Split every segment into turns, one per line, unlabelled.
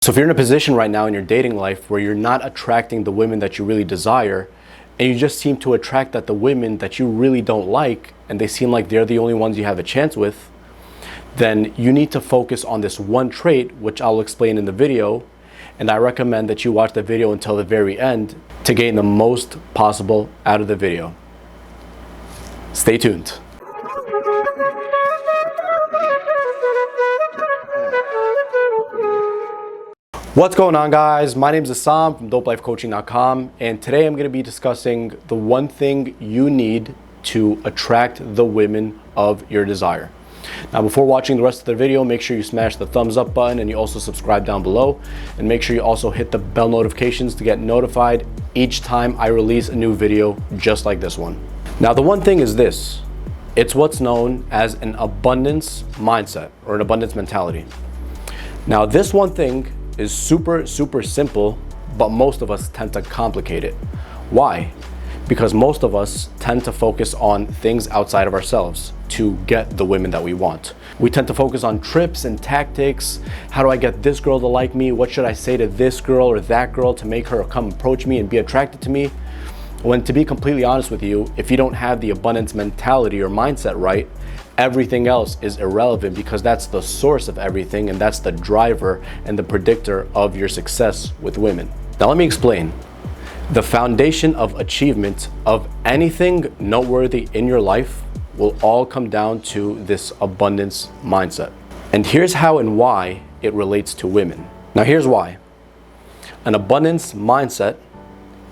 So if you're in a position right now in your dating life where you're not attracting the women that you really desire, and you just seem to attract the women that you really don't like, and they seem like they're the only ones you have a chance with, then you need to focus on this one trait, which I'll explain in the video. And I recommend that you watch the video until the very end to gain the most possible out of the video. Stay tuned. What's going on, guys? My name is Assam from dopelifecoaching.com, and today I'm going to be discussing the one thing you need to attract the women of your desire. Now, before watching the rest of the video, make sure you smash the thumbs up button and you also subscribe down below, and make sure you also hit the bell notifications to get notified each time I release a new video just like this one. Now, the one thing is this: it's what's known as an abundance mindset or an abundance mentality. Now, this one thing is super simple, but most of us tend to complicate it. Why? Because most of us tend to focus on things outside of ourselves to get the women that we want. We tend to focus on trips and tactics. How do I get this girl to like me? What should I say to this girl or that girl to make her come approach me and be attracted to me? When, to be completely honest with you, if you don't have the abundance mentality or mindset right, everything else is irrelevant, because that's the source of everything, and that's the driver and the predictor of your success with women. Now, let me explain. The foundation of achievement of anything noteworthy in your life will all come down to this abundance mindset. And here's how and why it relates to women. Now, here's why. An abundance mindset,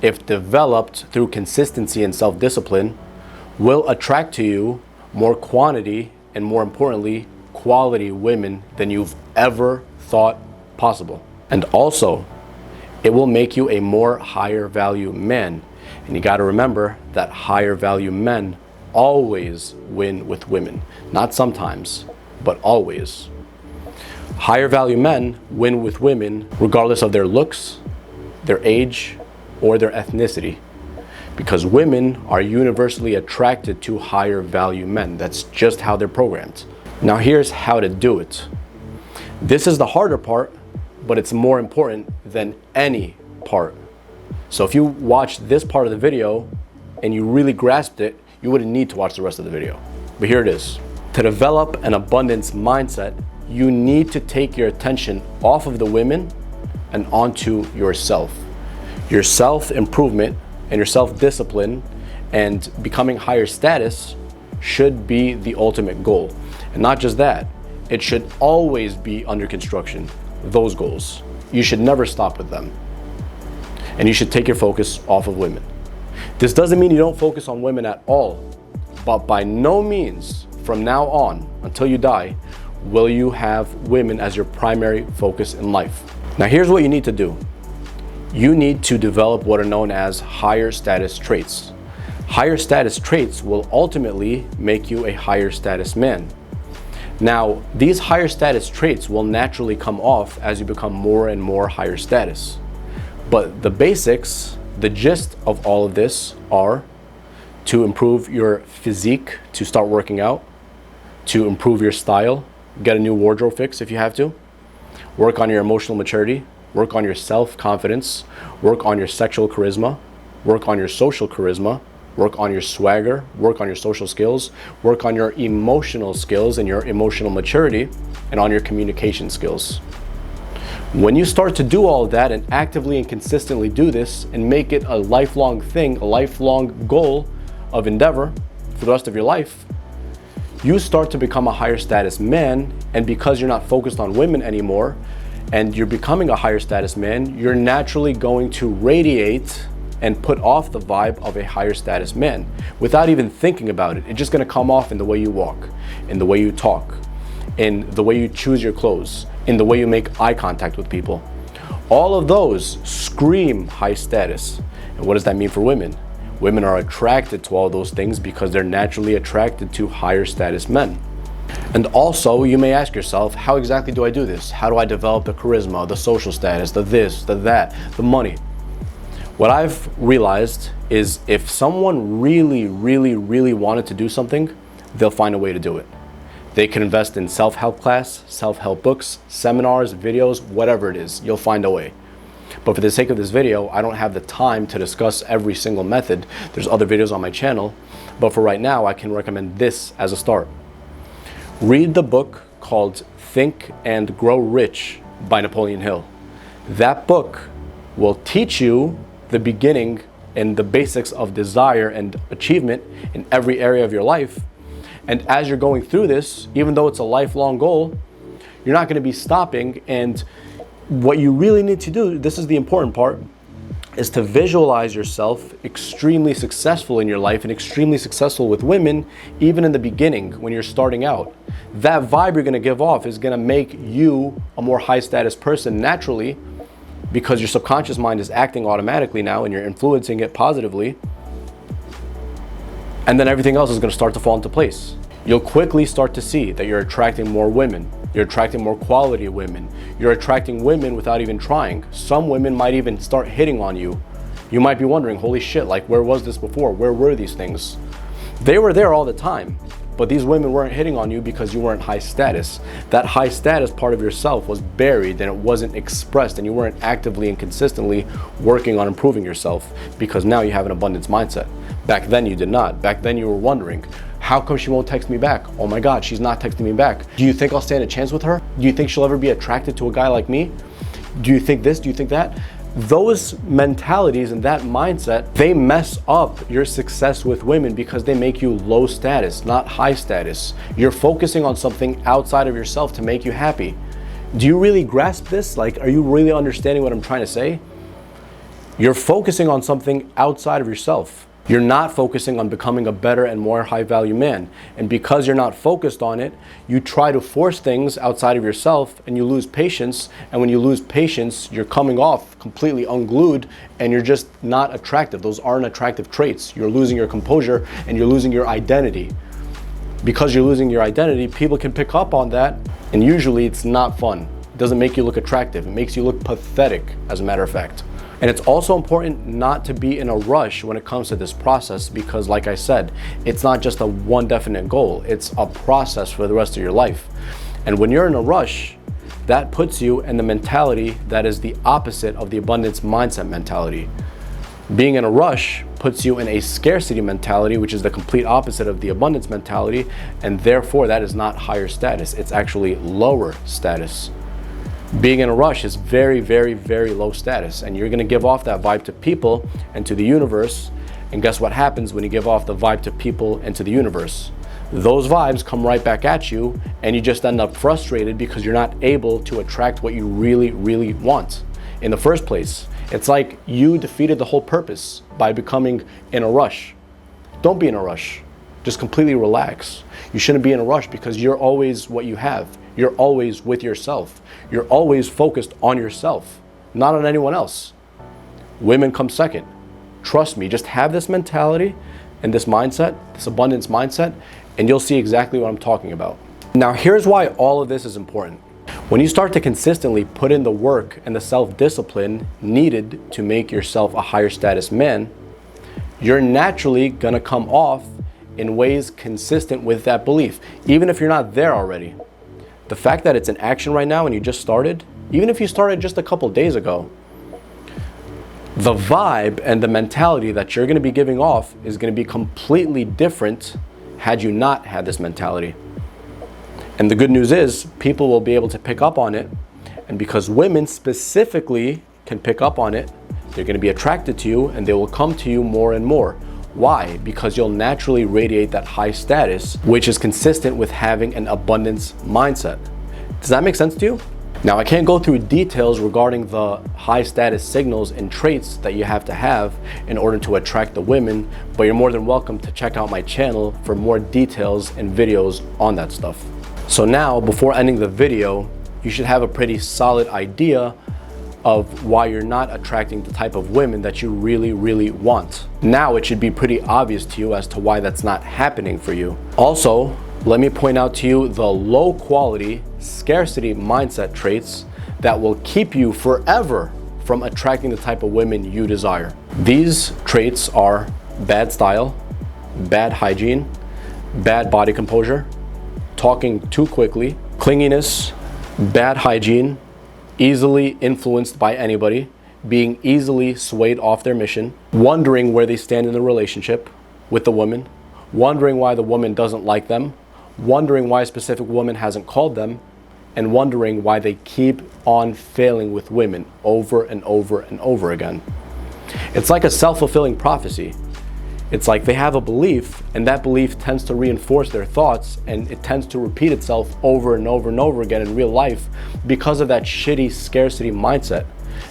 if developed through consistency and self-discipline, will attract to you more quantity and, more importantly, quality women than you've ever thought possible. And also, it will make you a more higher value man. And you got to remember that higher value men always win with women. Not sometimes, but always. Higher value men win with women regardless of their looks, their age, or their ethnicity. Because women are universally attracted to higher value men. That's just how they're programmed. Now, here's how to do it. This is the harder part, but it's more important than any part. So if you watched this part of the video and you really grasped it, you wouldn't need to watch the rest of the video. But here it is. To develop an abundance mindset, you need to take your attention off of the women and onto yourself. Your self-improvement and your self-discipline and becoming higher status should be the ultimate goal. And not just that, it should always be under construction, those goals. You should never stop with them. And you should take your focus off of women. This doesn't mean you don't focus on women at all, but by no means from now on until you die will you have women as your primary focus in life. Now, here's what you need to do. You need to develop what are known as higher status traits. Higher status traits will ultimately make you a higher status man. Now, these higher status traits will naturally come off as you become more and more higher status. But the basics, the gist of all of this are to improve your physique, to start working out, to improve your style, get a new wardrobe fix if you have to, work on your emotional maturity, work on your self-confidence, work on your sexual charisma, work on your social charisma, work on your swagger, work on your social skills, work on your emotional skills and your emotional maturity, and on your communication skills. When you start to do all of that and actively and consistently do this and make it a lifelong thing, a lifelong goal of endeavor for the rest of your life, you start to become a higher status man. And because you're not focused on women anymore, and you're becoming a higher status man, you're naturally going to radiate and put off the vibe of a higher status man without even thinking about it. It's just gonna come off in the way you walk, in the way you talk, in the way you choose your clothes, in the way you make eye contact with people. All of those scream high status. And what does that mean for women? Women are attracted to all those things because they're naturally attracted to higher status men. And also, you may ask yourself, how exactly do I do this? How do I develop the charisma, the social status, the this, the that, the money? What I've realized is if someone really wanted to do something, they'll find a way to do it. They can invest in self-help class, self-help books, seminars, videos, whatever it is, you'll find a way. But for the sake of this video, I don't have the time to discuss every single method. There's other videos on my channel, but for right now, I can recommend this as a start. Read the book called Think and Grow Rich by Napoleon Hill. That book will teach you the beginning and the basics of desire and achievement in every area of your life. And as you're going through this, even though it's a lifelong goal, you're not going to be stopping. And what you really need to do, this is the important part, is to visualize yourself extremely successful in your life and extremely successful with women, even in the beginning when you're starting out. That vibe you're going to give off is going to make you a more high status person naturally, because your subconscious mind is acting automatically now and you're influencing it positively. And then everything else is going to start to fall into place. You'll quickly start to see that you're attracting more women. You're attracting more quality women. You're attracting women without even trying. Some women might even start hitting on you. You might be wondering, holy shit, like where was this before? Where were these things? They were there all the time, but these women weren't hitting on you because you weren't high status. That high status part of yourself was buried and it wasn't expressed, and you weren't actively and consistently working on improving yourself, because now you have an abundance mindset. Back then you did not. Back then you were wondering, how come she won't text me back? Oh my God, she's not texting me back. Do you think I'll stand a chance with her? Do you think she'll ever be attracted to a guy like me? Do you think this? Do you think that? Those mentalities and that mindset, they mess up your success with women because they make you low status, not high status. You're focusing on something outside of yourself to make you happy. Do you really grasp this? Like, are you really understanding what I'm trying to say? You're focusing on something outside of yourself. You're not focusing on becoming a better and more high value man. And because you're not focused on it, you try to force things outside of yourself and you lose patience. And when you lose patience, you're coming off completely unglued and you're just not attractive. Those aren't attractive traits. You're losing your composure and you're losing your identity. Because you're losing your identity, people can pick up on that, and usually it's not fun. It doesn't make you look attractive. It makes you look pathetic, as a matter of fact. And it's also important not to be in a rush when it comes to this process, because like I said, it's not just a one definite goal. It's a process for the rest of your life. And when you're in a rush, that puts you in the mentality that is the opposite of the abundance mindset mentality. Being in a rush puts you in a scarcity mentality, which is the complete opposite of the abundance mentality. And therefore that is not higher status. It's actually lower status. Being in a rush is very, very, very low status, and you're going to give off that vibe to people and to the universe. And guess what happens when you give off the vibe to people and to the universe? Those vibes come right back at you, and you just end up frustrated because you're not able to attract what you really, really want in the first place. It's like you defeated the whole purpose by becoming in a rush. Don't be in a rush. Just completely relax. You shouldn't be in a rush because you're always what you have. You're always with yourself. You're always focused on yourself, not on anyone else. Women come second. Trust me, just have this mentality and this mindset, this abundance mindset, and you'll see exactly what I'm talking about. Now, here's why all of this is important. When you start to consistently put in the work and the self-discipline needed to make yourself a higher status man, you're naturally gonna come off in ways consistent with that belief, even if you're not there already. The fact that it's in action right now and you just started, even if you started just a couple days ago, the vibe and the mentality that you're going to be giving off is going to be completely different had you not had this mentality. And the good news is people will be able to pick up on it. And because women specifically can pick up on it, they're going to be attracted to you and they will come to you more and more. Why? Because you'll naturally radiate that high status, which is consistent with having an abundance mindset. Does that make sense to you? Now, I can't go through details regarding the high status signals and traits that you have to have in order to attract the women, but you're more than welcome to check out my channel for more details and videos on that stuff. So now, before ending the video, you should have a pretty solid idea of why you're not attracting the type of women that you really, really want. Now it should be pretty obvious to you as to why that's not happening for you. Also, let me point out to you the low quality scarcity mindset traits that will keep you forever from attracting the type of women you desire. These traits are bad style, bad hygiene, bad body composure, talking too quickly, clinginess, bad hygiene, easily influenced by anybody, being easily swayed off their mission, wondering where they stand in the relationship with the woman, wondering why the woman doesn't like them, wondering why a specific woman hasn't called them, and wondering why they keep on failing with women over and over and over again. It's like a self-fulfilling prophecy. It's like they have a belief, and that belief tends to reinforce their thoughts, and it tends to repeat itself over and over and over again in real life because of that shitty scarcity mindset.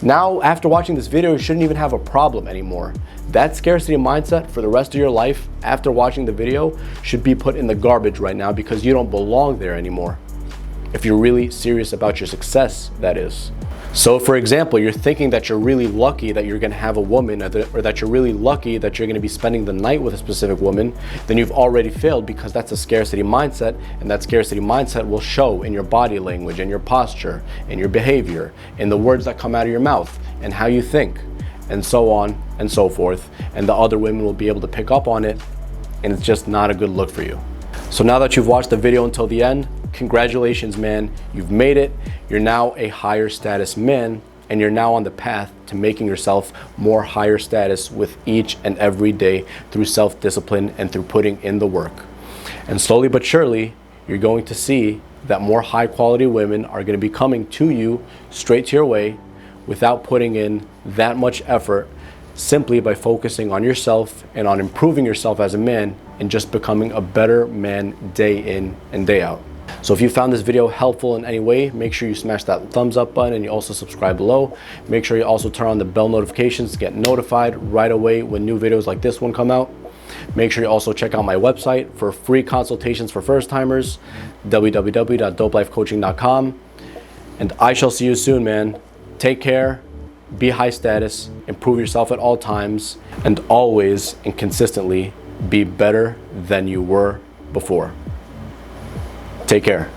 Now, after watching this video, you shouldn't even have a problem anymore. That scarcity mindset for the rest of your life after watching the video should be put in the garbage right now because you don't belong there anymore. If you're really serious about your success, that is. So for example, you're thinking that you're really lucky that you're gonna have a woman, or that you're really lucky that you're gonna be spending the night with a specific woman, then you've already failed because that's a scarcity mindset, and that scarcity mindset will show in your body language, in your posture, in your behavior, in the words that come out of your mouth, and how you think, and so on and so forth, and the other women will be able to pick up on it, and it's just not a good look for you. So now that you've watched the video until the end, congratulations, man. You've made it. You're now a higher status man, and you're now on the path to making yourself more higher status with each and every day through self-discipline and through putting in the work. And slowly but surely, you're going to see that more high quality women are going to be coming to you straight to your way without putting in that much effort, simply by focusing on yourself and on improving yourself as a man and just becoming a better man day in and day out. So if you found this video helpful in any way, make sure you smash that thumbs up button and you also subscribe below. Make sure you also turn on the bell notifications to get notified right away when new videos like this one come out. Make sure you also check out my website for free consultations for first timers, www.dopelifecoaching.com. And I shall see you soon, man. Take care, be high status, improve yourself at all times, and always and consistently be better than you were before. Take care.